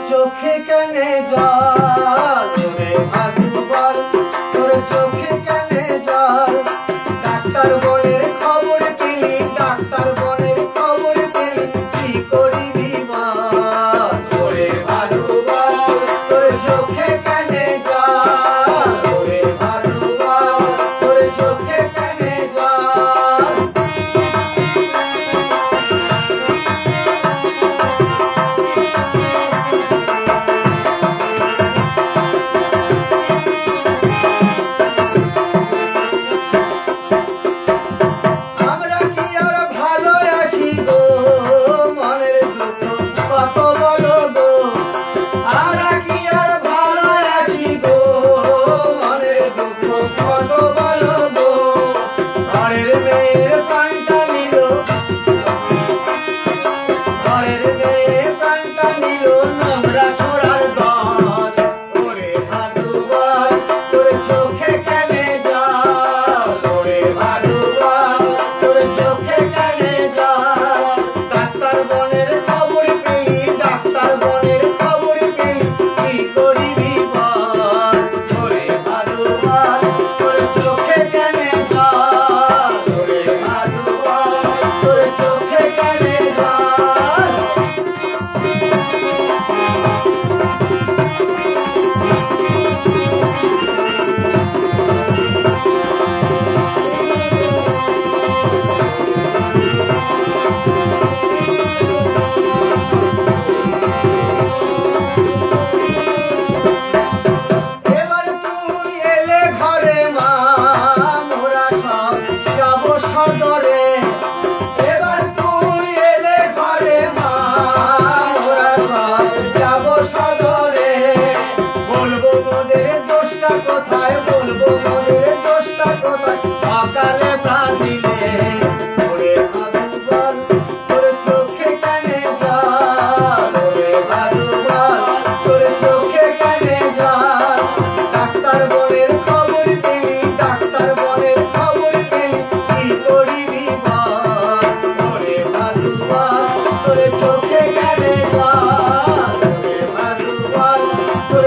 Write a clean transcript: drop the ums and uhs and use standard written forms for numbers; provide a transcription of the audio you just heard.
চোখে কেনে জল ওরে ভাদুবল তোর চোখে কেনে জল ডাক্তার বোনের খবর পেলি ডাক্তার বোনের খবর পেলি কি করিবি বল ওরে ভাদুবল তোর চোখে কেনে জল ওরে ভাদুবল তোর চোখে কেনে জল তোর চোখে কেনে জল ওরে ভাদুবল তোর